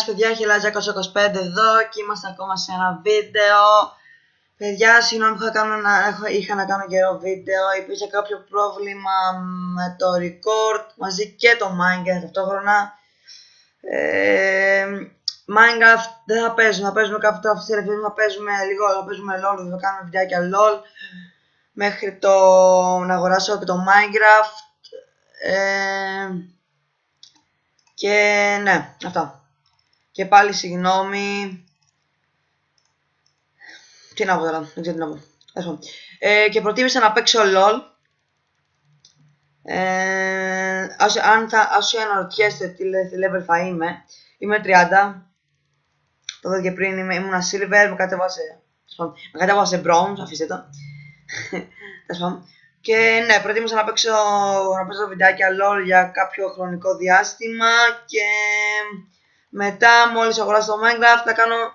παιδιά, Χιλάτζα 25 εδώ και είμαστε ακόμα σε ένα βίντεο. Παιδιά, συγγνώμη που είχα να κάνω καιρό βίντεο, υπήρχε κάποιο πρόβλημα με το record μαζί και το Minecraft ταυτόχρονα. Minecraft δεν θα παίζουμε, θα παίζουμε κάποιο αυτή τη θα παίζουμε λίγο, θα παίζουμε LOL, θα κάνουμε βιντεάκια LOL μέχρι να αγοράσω και το Minecraft. Και ναι, αυτά. Και πάλι συγγνώμη. Τι να πω τώρα, δεν ξέρω τι να πω. Και προτίμησα να παίξω LOL. Όσοι αναρωτιέστε τι level θα είμαι 30. Το είδα και πριν, ήμουν silver, με κατέβασε bronze, αφήστε το. Και ναι, προτίμησα να παίζω βιντεάκια LOL για κάποιο χρονικό διάστημα και μετά μόλις αγοράσω το Minecraft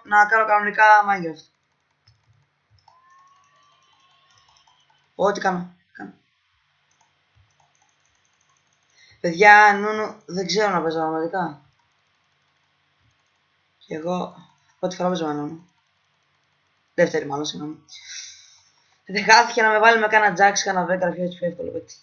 να κάνω κανονικά Minecraft. Ό,τι κάνω. Παιδιά, Νούνου, δεν ξέρω να παίζω πραγματικά. Και εγώ, πρώτη φορά παίζω με Νούνου. Δεύτερη μάλλον, συγγνώμη. Δεν χάθηκε να με βάλει με κάνα Jax, κάνα Veigar, πιο εύκολο παίκτη.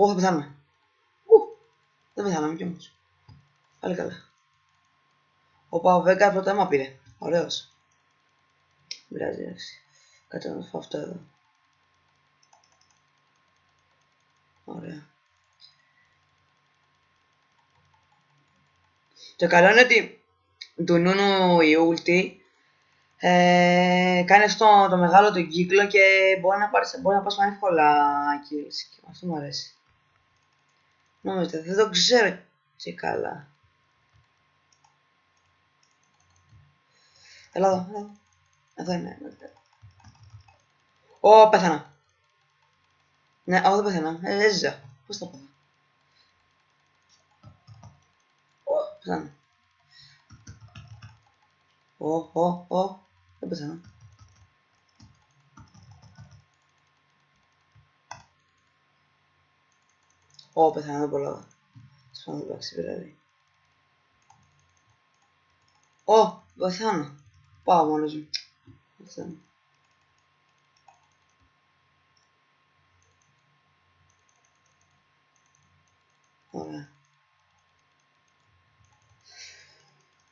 Θα πεθάνουμε. Δεν πεθάναμε κι όμως. Πάλι καλά. Ο Veigar πρώτο αίμα πήρε. Ωραίος. Δεν πειράζει, εντάξει. Κάτσε να φάω αυτό εδώ. Ωραία. Το καλό είναι ότι του Νούνου η ulti κάνει αυτό το μεγάλο του κύκλο και μπορεί να πας εύκολα kills και αυτό μου αρέσει. Νομίζετε, δεν το ξέρω και καλά. Έλα εδώ. Εδώ είναι. Πέθανα. Ναι, δεν πέθανα. Έζησα. Πώς το πέθανα. Πέθανα. Δεν πέθανα. Πέθανα, δεν προλάβα. Σπάνω εντάξει, δηλαδή. Πέθανα. Πάω μόνος μου. Πέθανα. Ωραία.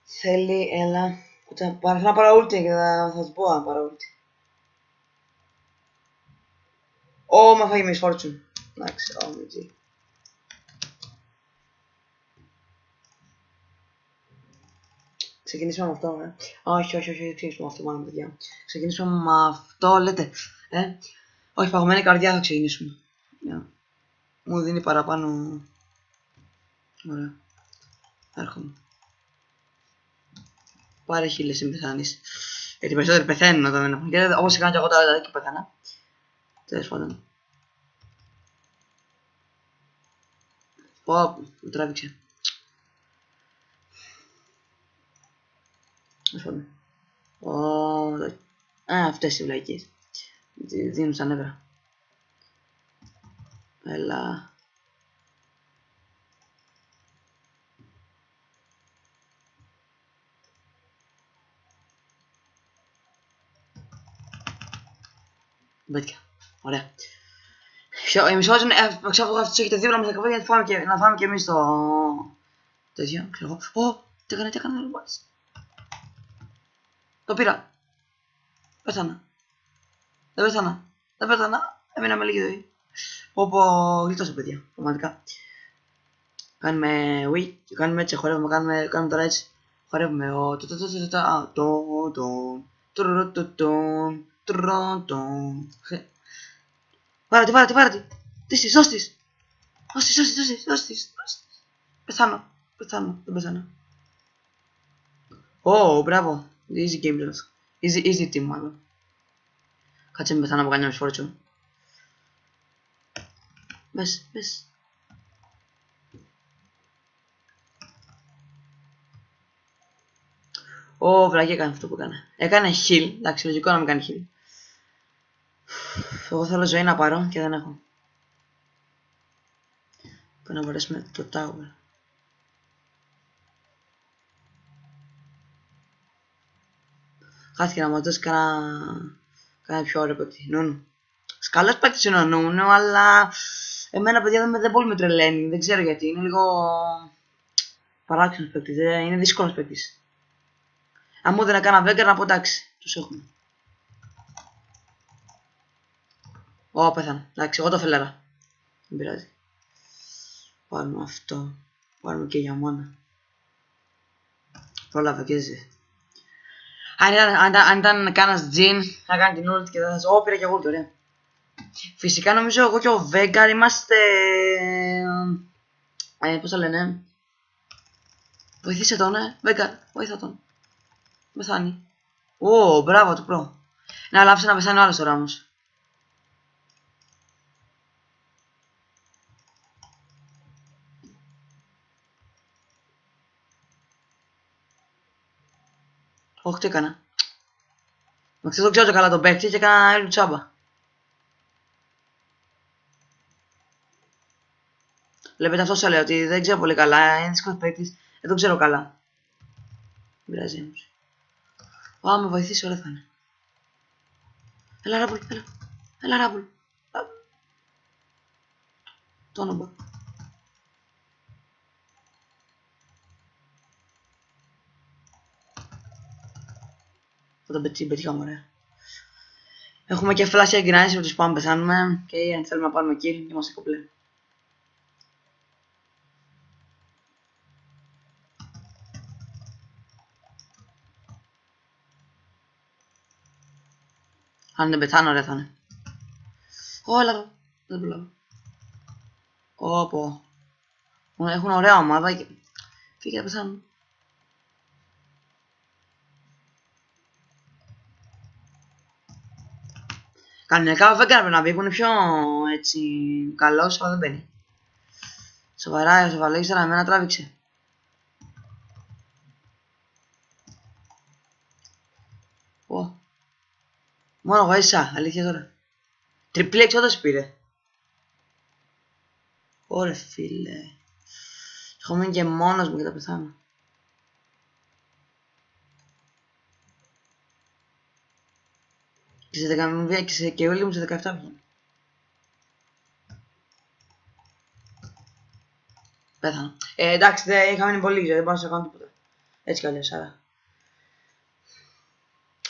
Θέλει, έλα. Θα πάρω ulti και θα σου πω να πάρω ulti. Με φάγει Miss Fortune. Εντάξει, GG. Ξεκινήσουμε με αυτό, Όχι, ξεκινήσουμε με αυτό, μάλλον, παιδιά. Ξεκινήσουμε με αυτό, λέτε. Όχι, παγωμένη καρδιά θα ξεκινήσουμε. Μου δίνει παραπάνω. Ωραία. Έρχομαι. Πάρε χίλιες μην πεθάνεις. Γιατί περισσότεροι πεθαίνουν όταν δεν έχουν. Και όπως έκανα και εγώ τώρα και πεθάνα. Τέλος πάντων. Μου τράβηξε. Τέλος πάντων. Αυτές οι βλακίες. Δίνουν στα νεύρα. Έλα. Μπέτια. Ωραία. Η μισό είναι αυτό έχετε δίπλα μας να να φάμε και εμείς το τέτοιο. Ξέρω εγώ. Τι έκανε, το πήρα. Πέθανα. Δεν πέθανα. Έμεινα με λίγη ζωή. Γλίτωσε, παιδιά. Πραγματικά. Κάνουμε wii και κάνουμε έτσι. Χορεύουμε. Κάνουμε τώρα έτσι. Χορεύουμε. Πάρε τη. Δώσ' της. Πεθάνω. Δεν πεθάνω. Μπράβο. Easy game δηλαδή. Easy team μάλλον. Κάτσε με πεθάνω από κανένα Miss Fortune. Μπες. Ω, βραγί έκανε αυτό που έκανε. Έκανε heal. Εντάξει, λογικό να μην κάνει heal. Εγώ θέλω ζωή να πάρω και δεν έχω. Πρέπει να μπορέσουμε το tower. Χάθηκε να μας δώσει κανένα πιο ωραίο παίκτη. Νούνου. Καλός παίκτης είναι ο Νούνου, αλλά εμένα παιδιά δεν πολύ με τρελαίνει. Δεν ξέρω γιατί. Είναι λίγο παράξενος παίκτης. Είναι δύσκολος παίκτης. Αν μου δεν κάνα Βέγκαρ να πω εντάξει. Τους έχουμε. Ω, πέθανα. Εντάξει, εγώ το φελέρα. Δεν πειράζει. Πάρουμε αυτό. Πάρουμε και για μόνα. Πρόλαβε και ζει. Αν ήταν κάνας Τζιν, θα κάνει την ult και θα σας... Ω, πήρα και ult, ωραία. Φυσικά νομίζω εγώ και ο Βέγκαρ είμαστε... πώς θα λένε... Βοηθήσε τον, Βέγκαρ, βοήθα τον. Πεθάνει. Ω, μπράβο του προ. Να λάψε να πεθάνει ο άλλος τώρα όμως. Όχι, τι έκανα. Μα ξέρω, δεν ξέρω καλά τον παίκτη και έκανα έλου τσάμπα. Βλέπετε, αυτό σε λέω ότι δεν ξέρω πολύ καλά. Είναι δύσκολος παίκτης. Δεν τον ξέρω καλά. Δεν πειράζει όμως. Ω, με βοηθήσει, ωραία θα είναι. Έλα, Ράμπουλ, έλα. Έλα, Ράμπουλ. Το όνομα. Θα τον πετύχαμε, ωραία. Έχουμε και φλάσια εγκρινάσεις με τους πάμε πεθάνουμε. Και αν θέλουμε να πάρουμε kill, είμαστε κομπλέ. Αν δεν πεθάνω, ωραία θα είναι. Όλα, δεν προλάβω. Όπο. Έχουν ωραία ομάδα και... Φύγε να πεθάνουν. Κανονικά ο Βέγκαρ πρέπει να μπει που είναι πιο έτσι καλός, αλλά δεν μπαίνει. Σοβαρά, ο Σοβαλέγιστερα εμένα τράβηξε. Ω. Μόνο εγώ ίσα, αλήθεια τώρα. Τριπλή εξόδωση πήρε. Ωρε φίλε. Έχω μείνει και μόνος μου και θα πεθάνω. Και όλοι μου σε 17 βγαίνει. Πέθανα. Εντάξει, δεν είχα μείνει πολύ, δεν μπορώ να σε κάνω τίποτα. Έτσι κι αλλιώς, άρα.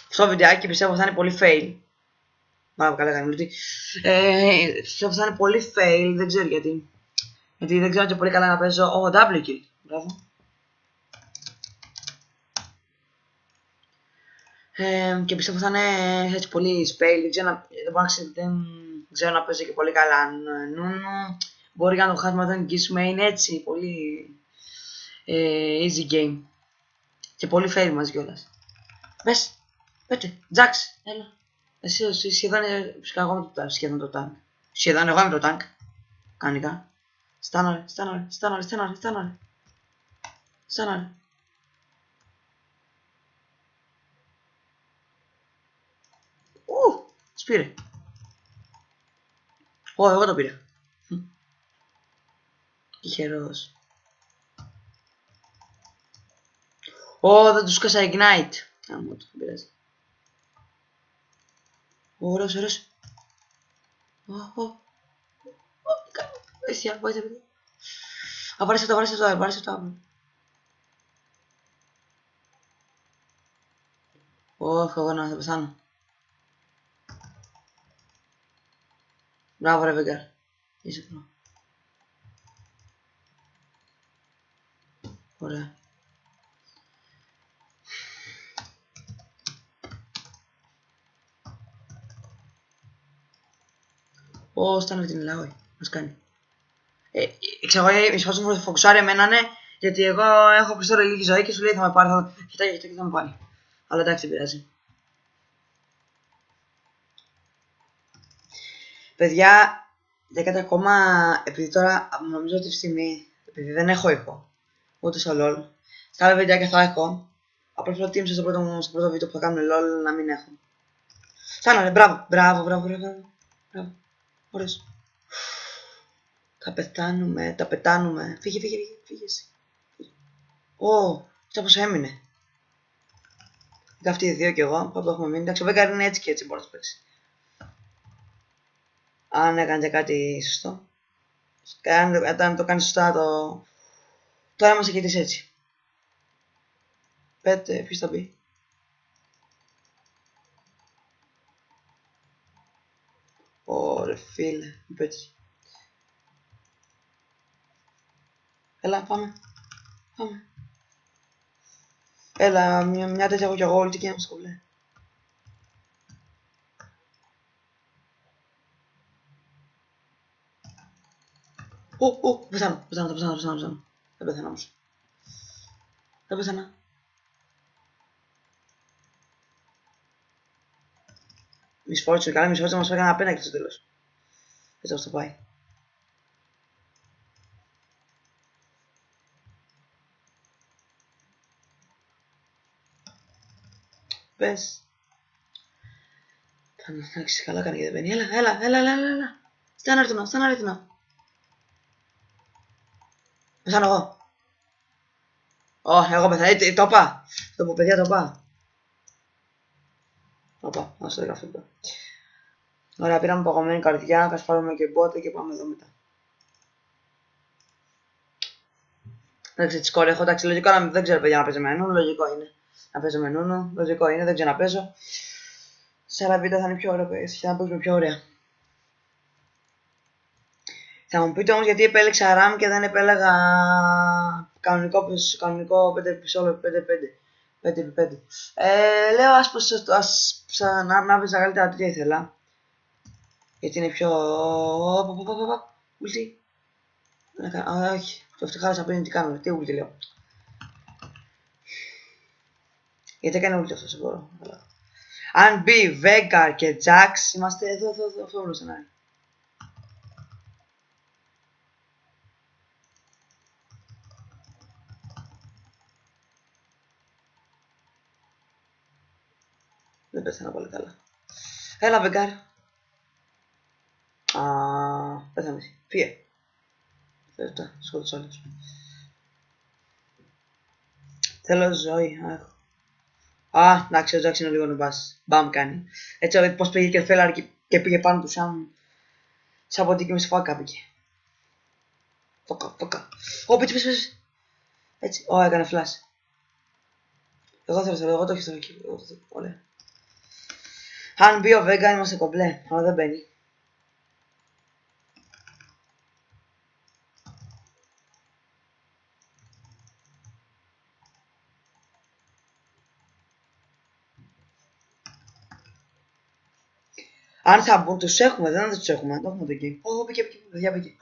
Αυτό το βιντεάκι πιστεύω θα είναι πολύ fail. Μπράβο, καλά κάνει λούτη. Πιστεύω θα είναι πολύ fail, δεν ξέρω γιατί. Γιατί δεν ξέρω και πολύ καλά να παίζω. W kill. Μπράβο. Και πιστεύω θα είναι έτσι πολύ fail. Δεν ξέρω να παίζω και πολύ καλά. Νούνου. Μπορεί να το χάσουμε όταν νικήσουμε. Είναι έτσι πολύ easy game. Και πολύ fail μαζί κιόλας. Μπες. Πέτε. Τζάξ. Έλα. Εσύ σχεδόν φυσικά εγώ με το tank. Σχεδόν το tank. Σχεδόν εγώ είμαι το tank. Κανονικά. Στάναρε. Σπήρε. Ω, εγώ το πήρα. Τυχερός. Ω, δεν τους σκάσα ignite. Άμα το πειράζει. Ωραίος, ωραίος. Βοήθεια, βοήθεια. Βάρεσε το. Όχι, εγώ να θα πεθάνω. Μπράβο ρε Βέγκαρ. Είσαι προ. Ωραία. Ω, στάνε την λαό, μας κάνει. Ξέρω εγώ, η σπάση μου φοκουσάρει εμένα, ναι, γιατί εγώ έχω πιστόλι λίγη ζωή και σου λέει θα με πάρει, κοιτάει και θα με πάρει. Αλλά εντάξει, δεν πειράζει. Παιδιά, δεν κατά ακόμα, επειδή τώρα νομίζω ότι αυτή τη στιγμή, επειδή δεν έχω ήχο, ούτε στο LOL, στα άλλα βιντεάκια θα έχω, Απλά προτίμησα στο πρώτο βίντεο που θα κάνουμε LOL να μην έχω. Σαν ρε, μπράβο, μπράβο, μπράβο, μπράβο. Μπράβο. Ωραίος. Θα πεθάνουμε, τα πετάνουμε. Φύγε, φύγε, φύγε, φύγε εσύ. Ω, κοίτα πως έμεινε. Και αυτοί οι δύο κι εγώ, που έχουμε μείνει. Εντάξει, ο Veigar είναι έτσι και έτσι μπορεί να παίξει. Αν έκανε κάτι σωστό. Αν το κάνει σωστά, τώρα είμαστε και έτσι. Πέτε, ποιος θα μπει. Ωρε φίλε, μη πέτυχε. Έλα, πάμε. Πάμε. Έλα, μια τέτοια έχω κι εγώ, όλη την και μας κολλέ. Πεθάνω. Δεν πεθάνω όμως. Δεν πεθάνω. Μισφόρτσο, καλά μισφόρτσο μας φέρει ένα πέναλτι στο τέλος. Έτσι όπως το πάει. Πες. Εντάξει, καλά κάνει και δεν μπαίνει. Έλα. Στάν αριθμό. Πεθάνω εγώ. Εγώ πεθάνω. Το είπα. Το πω, παιδιά, το είπα. Οπα, να στο 17. Ωραία, πήραμε παγωμένη καρδιά, θα σπάρουμε και μπότε και πάμε εδώ μετά. Εντάξει, τη σκόρ έχω, εντάξει, λογικό να δεν ξέρω παιδιά να παίζει με νούνο, λογικό είναι. Να παίζω με νούνο, λογικό είναι, δεν ξέρω να παίζω. Σε άλλα βίντεο θα είναι πιο ωραίο, θα παίζουμε πιο ωραία. Θα μου πείτε όμως γιατί επέλεξα RAM και δεν επέλεγα κανονικό 5x5. Λέω ας να παίζα καλύτερα τέτοια ήθελα. Γιατί είναι πιο... Ουλτί. Όχι, το φτυχάρισα πριν τι κάνω, τι ουλτί λέω. Γιατί έκανε ουλτί αυτό, σε μπορώ. Αν μπει Veigar και Jax, είμαστε εδώ, αυτό όλο σενάριο. Δεν πέθανα πολύ καλά. Έλα Veigar. Πέθανε. Φύγε. Φεύγε, σκότωσε όλους. Θέλω ζωή, έχω. Εντάξει, ο Jax είναι λίγο νουμπάς. Μπαμ κάνει. Έτσι πως πήγε και φέλαρ και πήγε πάνω του σαν από την κοιμήση φάκα πήγε. Φάκα. Πες. Έτσι, έκανε flash. Εγώ το έχω εκεί. Ωραία. Αν μπει ο Veigar είμαστε κομπλέ, αλλά δεν μπαίνει. Αν θα μπουν, τους έχουμε, δεν τους έχουμε, το έχουμε το game. Πήγε, παιδιά πήγε.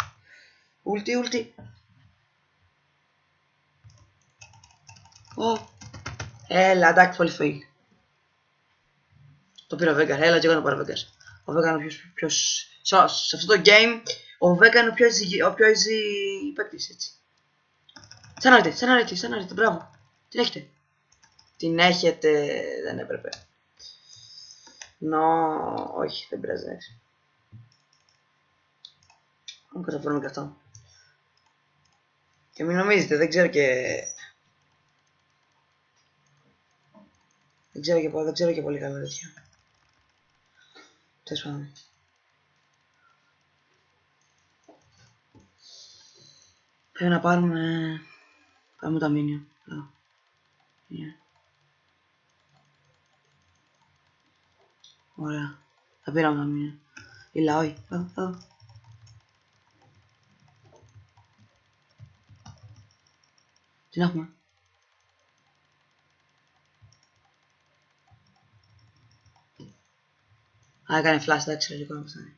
Ουλτι. Έλα, εντάξει, πολύ fail. Το πήρα ο Veigar, έλα και εγώ να πάρω Veigar. Ο Veigar είναι ο πιο... Σε αυτό το game, ο Veigar είναι ο πιο easy παίκτης, έτσι. Σαν αρετή, μπράβο. Την έχετε. Την έχετε, δεν έπρεπε. Όχι, δεν πειράζει, εντάξει. Αν καταφέρουμε και αυτό. Και μην νομίζετε, δεν ξέρω και πολύ καλά τέτοιο. Τέλος πάντων. Πρέπει να πάρουμε τα μήνυα. Ωραία. Θα πήραμε τα μήνυα. Η λαόη. Εδώ. Την έχουμε. Έκανε flash, εντάξει, λογικό να πεθάνει.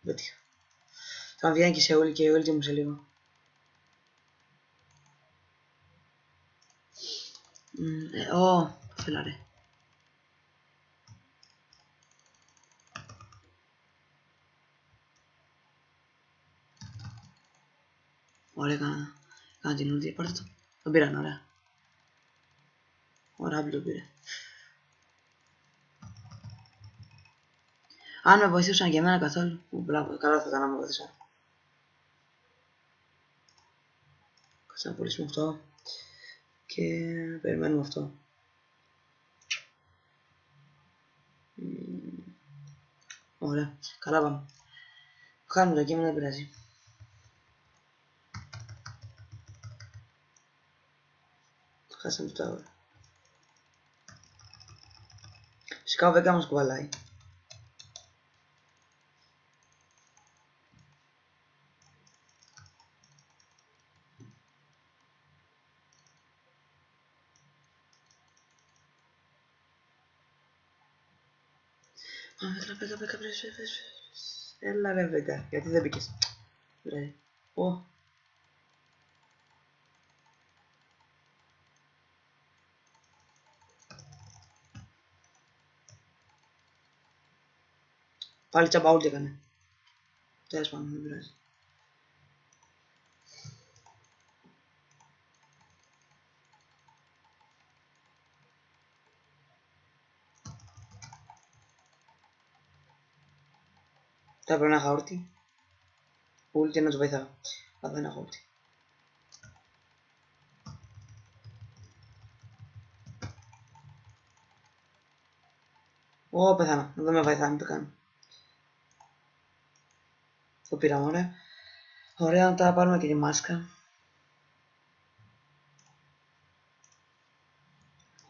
Πέτυχα. Θα βγαίνει και σε όλη και η ulti μου σε λίγο. Φίλα ρε. Ωραία, κάνα την ούλτη. Πάρτε το. Τον πήραν, ωραία. Ο Ράμπλ τον πήρε. Αν με βοηθούσαν και εμένα καθόλου. Μπράβο, καλά θα ήταν να με βοηθούσαν. Κάτσε να πουλήσουμε αυτό. Και περιμένουμε αυτό. Ωραία, καλά πάμε. Χάνουμε το κείμενο, δεν πειράζει. Χάσαμε το tower. Φυσικά ο Vega μας κουβαλάει. Vega, έλα ρε Vega, γιατί δεν μπήκες. Ρε, πω. Πάλι τσαμπαούλτ έκανε. Τέλος πάντων, δεν πειράζει. Θα πρέπει να είχα όρτι. Ούλτι να τους βοηθάω. Αλλά δεν έχω ούλτι. Ω, πεθάνω. Δεν με βοηθάνε, το κάνω. Το πήραμε, ωραία. Ωραία, να τα πάρουμε και τη μάσκα.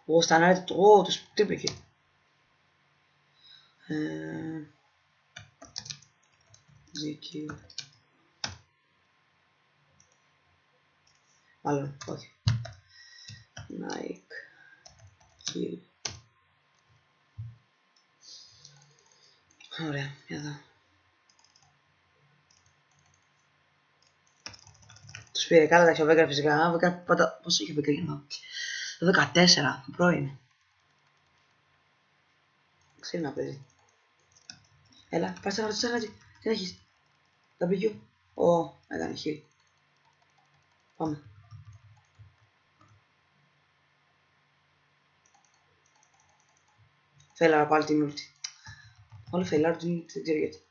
Ω, στανάρετε το... Ω, το σπτύπηκε. Ζήκη. Μάλλον, όχι. Nike. Kill. Ωραία, εδώ. Τους πήρε καλά, εντάξει, ο Vega φυσικά. Ο Vega πάντα... Πόσο είχε ο Vega εδώ. Το 14, το πρώην. Ξέρει να παίζει. Έλα, πάρε στα γράτη. Τι έχεις. W. Ω, έκανε heal. Πάμε. Φέλαρα πάλι την ulti. Όλοι φελάρουν την ulti, δεν ξέρω γιατί.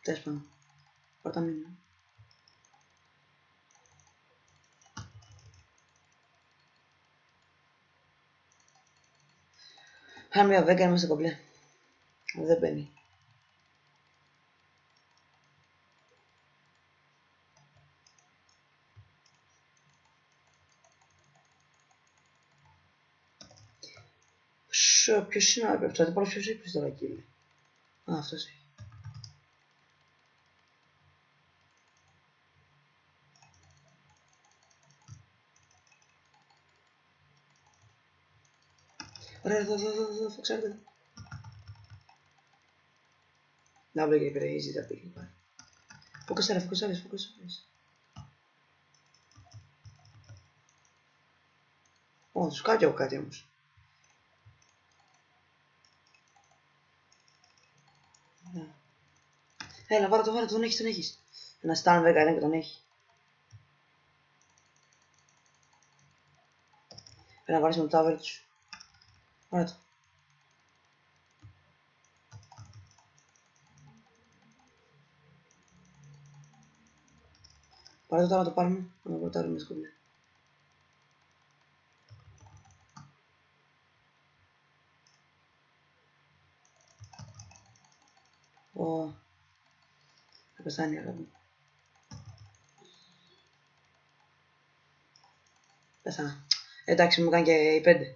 Τέλος πάντων. Πρώτα μήνα. Αν μια Vega είμαστε κομπλέ. Δεν μπαίνει. Ποιος είναι ο έπρεπε, θα πάρω ποιος έπρεπε τώρα εκεί. Α, αυτός έχει. Ωραία, εδώ, φοξάρετε. Να μπλε και πήρε, easy τα πήγε πάλι. Φοκουσάρες. Ω, τους κάνω κι εγώ κάτι όμως. Έλα, βάρε το, τον έχεις. Ένα stun Vega είναι και τον έχει. Πρέπει να βάρεις με το tower τους. Βάρε το. Πάρε το τώρα να το πάρουμε. Να το πρωτάρουμε σκομπλέ. Ω. Θα πεθάνει αγάπη. Πέθανα. Εντάξει, μου κάνει και οι 5.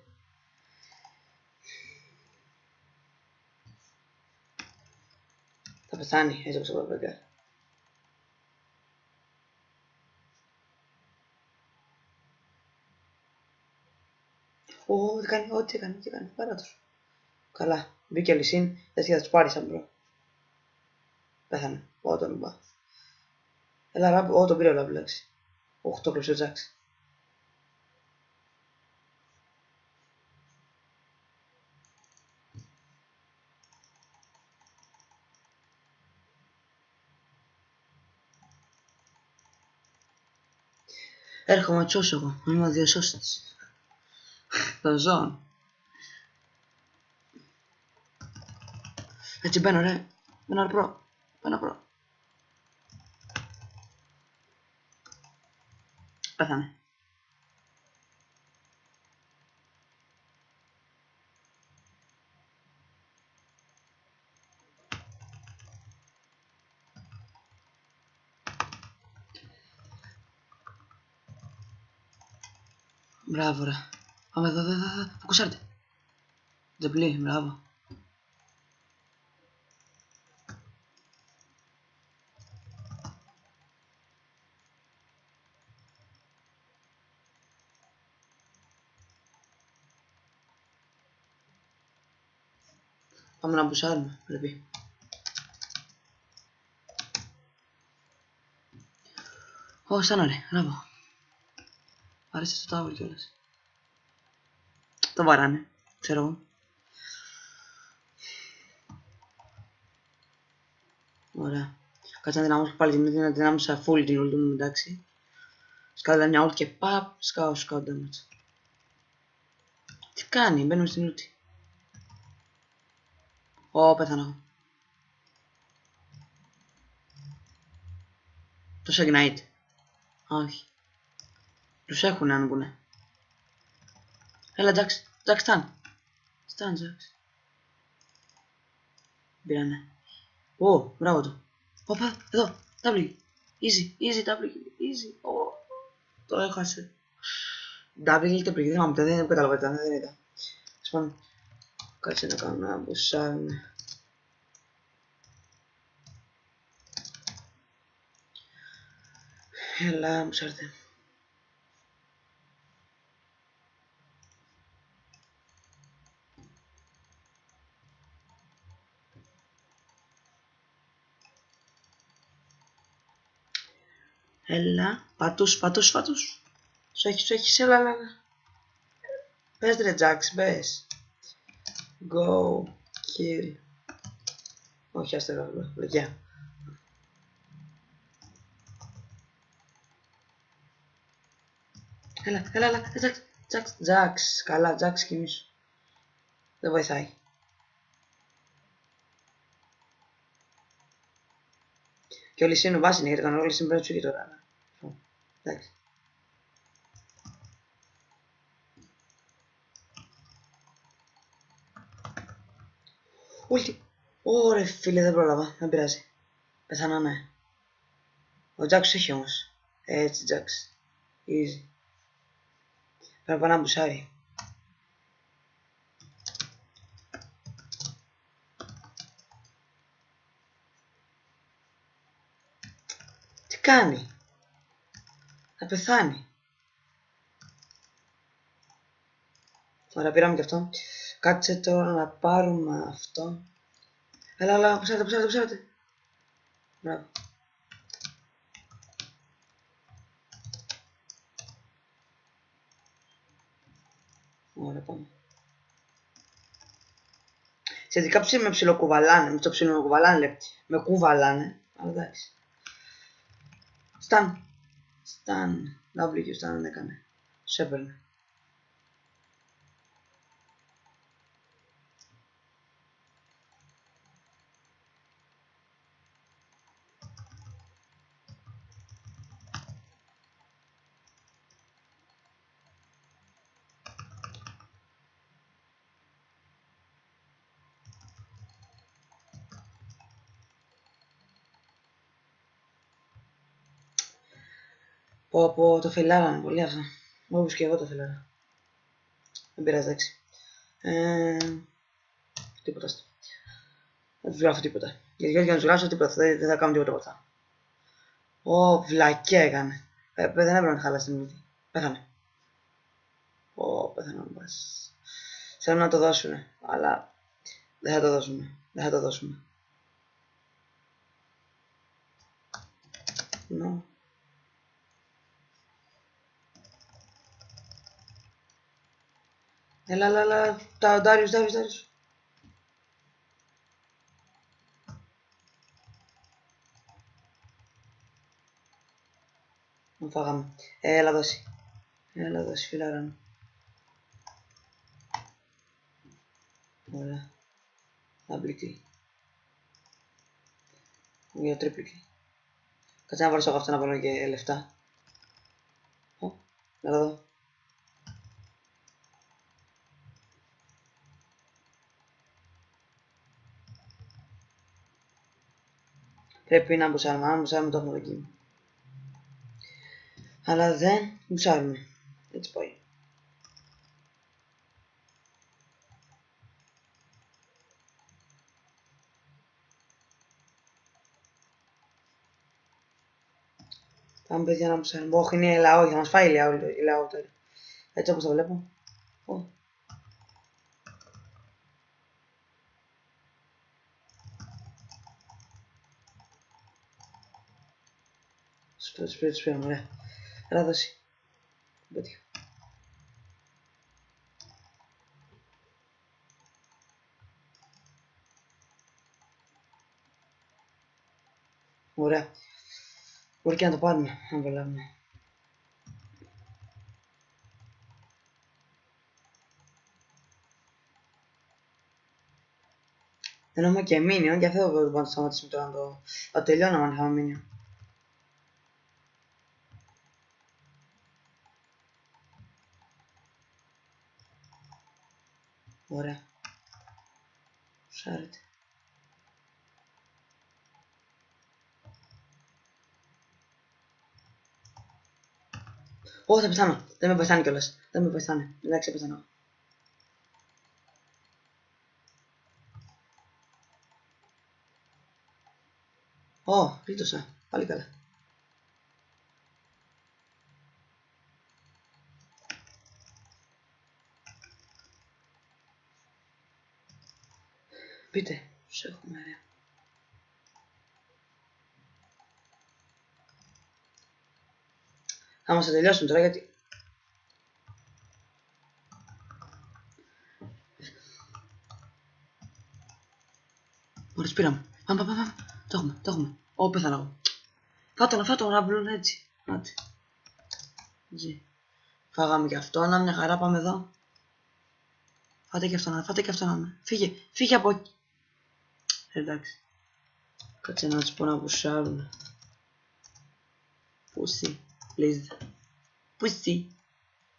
Θα πεθάνει, έτσι όπως το Vega. Ω, τι κάνει, ό,τι έκανε, πάρα τους. Καλά, μπήκε λυσίν, έτσι θα τους πάρει σαν μπρο. Πέθανε, ω τον μπα. Έλα ράμπ, ω τον πήρε ο ράμπ, εντάξει. Οχ, το κλέψε ο Τζάξ. Έρχομαι να τσώσω εγώ. Είμαι ο διασώστης των ζώων. Έτσι μπαίνω ρε. Μπαίνω προ. Μπαίνω προ. Πέθανε. Μπράβο ρε. Πάμε εδώ, εδώ. Φοκουσάρτε. Τζεμπλή, μπράβο. Πάμε να μπουσάρουμε, πρέπει. Ω, σαν ρε, μπράβο. Άρεσε στο τάβολ κιόλας. Το βαράνε, ξέρω εγώ. Ωραία. Κάτσε να δυναμώσω πάλι να δυνάμωσα full την ult μου, εντάξει. Σκάλα μια ult και παπ, σκάω damage. Τι κάνει, μπαίνουμε στην ulti. Ω, πέθανα εγώ. Τόσο ignite. Όχι. Τους έχουνε αν μπουνε. Έλα, Jax, stun. Stun, Jax. Μπήρανε. Ω, μπράβο του. Οπα, εδώ, W. Easy, W, easy. Το έχασε. W και πριν, δεν κατάλαβα, δεν είδα. Λοιπόν, κάτσε να κάνω ένα μπουσάρουμε. Έλα, μπουσάρτε. Έλα, πατούς. Σου έχεις, έλα. Πες ρε Jax, πες. Go, kill. Όχι, άστε εδώ, λογιά. Έλα, Jax, καλά, Jax κοιμήσου. Δεν βοηθάει. Και ο Λυσίνου βάζει γιατί τον Λυσίνου πρέπει να τσούγει τώρα. Εντάξει. Ούλτι. Ωρε φίλε, δεν πρόλαβα, δεν πειράζει. Πεθανάμε. Ο Jax έχει όμως. Έτσι Jax. Easy. Πρέπει να πάω να μπουσάρει. Τι κάνει. Θα πεθάνει. Ωραία, πήραμε και αυτό. Κάτσε τώρα να πάρουμε αυτό. Έλα, πουσάρετε. Μπράβο. Ωραία, πάμε. Σχετικά με ψιλοκουβαλάνε, με το ψιλοκουβαλάνε, με κουβαλάνε, αλλά εντάξει. Σταν, W, σταν δεν έκανε. Τους έπαιρνε. Πω, το φιλάρανε πολύ αυτό. Όπως και εγώ το φιλάρα. Δεν πειράζει, εντάξει. Τίποτα αυτό. Δεν τους γράφω τίποτα. Γιατί για να τους γράψω τίποτα, δεν θα κάνω τίποτα από αυτά. Ω, βλακιά έκανε. Δεν έπρεπε να χαλάσει την μύτη. Πέθανε. Πέθανε μπας. Θέλουν να το δώσουνε, αλλά δεν θα το δώσουνε. No. Έλα, τα Darius. Τον φάγαμε. Έλα δώσει. Έλα δώσει φιλάρα μου. Ωραία. Double για triple. Κάτσε να βάλω στο αυτό να βάλω και λεφτά. Έλα εδώ. Πρέπει να μπουσάρουμε, αν μπουσάρουμε το έχουμε εκεί. Αλλά δεν μπουσάρουμε. Έτσι πάει. Πάμε παιδιά να μπουσάρουμε. Όχι, είναι λαό, θα μας φάει η λαό τώρα. Έτσι όπως το βλέπω. Τους πήραμε, ωραία. Έλα δώσει. Πέτυχα. Ωραία. Μπορεί και να το πάρουμε, αν προλάβουμε. Δεν έχουμε και μήνυον και αυτό δεν μπορούμε να το σταματήσουμε τώρα να το τελειώναμε αν είχαμε μήνυον. Ωραία. Σάρετε. Ω, θα πεθάνω. Δεν με πεθάνει κιόλας. Δεν με πεθάνει. Εντάξει, πεθάνω. Ω, ρίτωσα. Πάλι καλά. Πείτε, τους έχουμε ρε. Θα μας το τελειώσουμε τώρα γιατί... Μόλις πήραμε. Πάμε. Το έχουμε. Ω, πέθανα εγώ. Φάτο να βρουν έτσι. Άντε. Έτσι. Φάγαμε και αυτό, να μια χαρά, πάμε εδώ. Φάτε και αυτό να. Φύγε από εκεί. Εντάξει. Κάτσε να τους πω να πουσάρουν. Pussy, please. Pussy.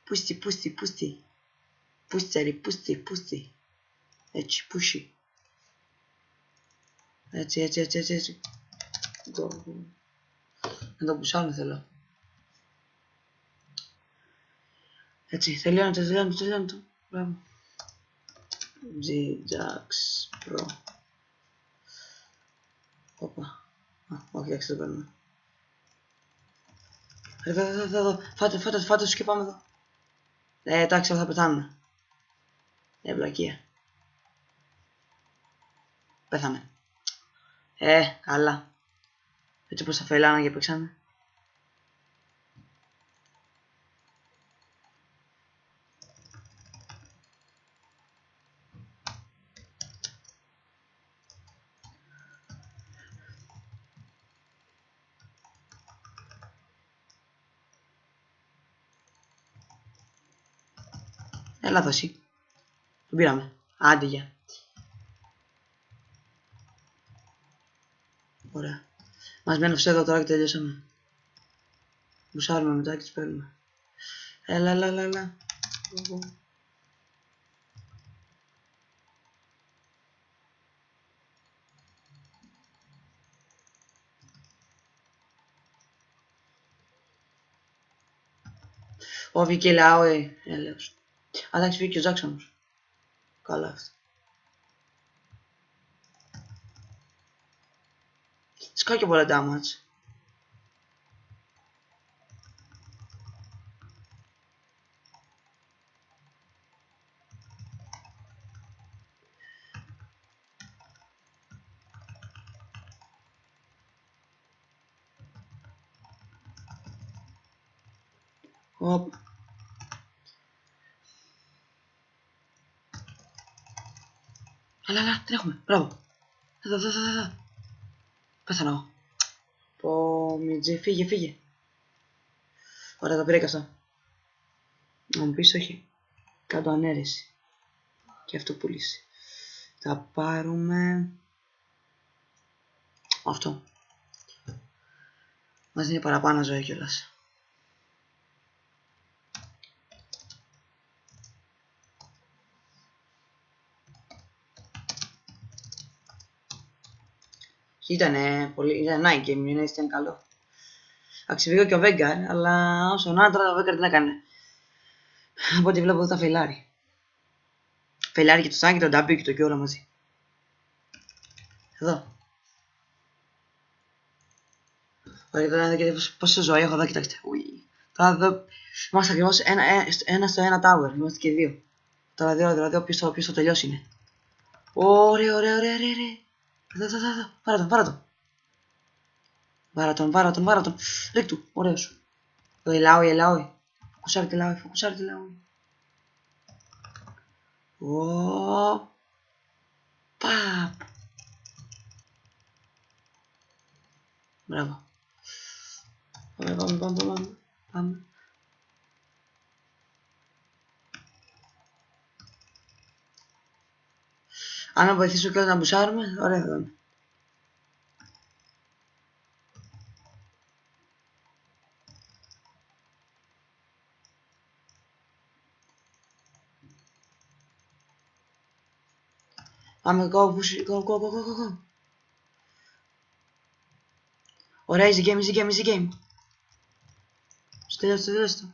Pussy. Έτσι, pushy. Έτσι. Να το πουσάρουν θέλω. Έτσι, τελειώνει. Μπράβο. G-Jax Pro. Όπα. Όχι, εντάξει, δεν παίρνουμε. Εδώ. Φάτε τους και πάμε εδώ. Εντάξει, θα πεθάνουμε. Βλακεία. Πέθανε. Καλά. Έτσι πως θα φελάνε και παίξανε. Έλα δώσει. Τον πήραμε. Άντε γεια. Ωραία. Μας μένει αυτό εδώ τώρα και τελειώσαμε. Μπουσάρουμε μετά και τους παίρνουμε. Έλα. Ω, βγήκε λαό, έλεος. Εντάξει, βγήκε ο Ζάξ όμως. Καλά αυτό. Σκάω και πολλά damage. Οπ. Έλα, τρέχουμε. Μπράβο. Εδώ. Πέθανα εγώ. Πω, Μιτζή, φύγε. Ωραία, τα πήρα αυτά. Να μου πεις όχι. Κάτω ανέρεση. Και αυτό πουλήσει. Θα πάρουμε... αυτό. Μας δίνει παραπάνω ζωή κιόλας. Ήτανε πολύ... ήταν night game, ήταν καλό. Αξιβήγω και ο Βέγκαρ, αλλά όσον άντρα ο Βέγκαρ τι να κάνει. Από ό,τι βλέπω εδώ θα φεϊλάρει. Φεϊλάρει και το Σάν και το W και το και όλα μαζί. Εδώ. Ωραία, τώρα να δείτε πόση ζωή έχω εδώ, κοιτάξτε. Τώρα εδώ είμαστε ακριβώς ένα στο ένα tower, είμαστε και δύο. Τώρα δηλαδή ποιος θα τελειώσει είναι. Ωραία. Εδώ. Βάρα τον. Ρίχ του, ωραίος. Το ελάω. Φοκουσάρει ελάω. Παπ. Μπράβο. Πάμε. Αν να βοηθήσω και να μπουσάρουμε, ωραία θα είναι. Πάμε, go. Ωραία, easy game. Τελειώστε το.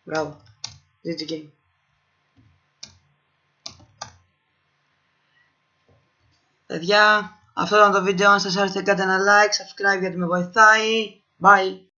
Μπράβο. Easy game. Παιδιά, αυτό ήταν το βίντεο. Αν σας άρεσε κάντε ένα like, subscribe γιατί με βοηθάει. Bye.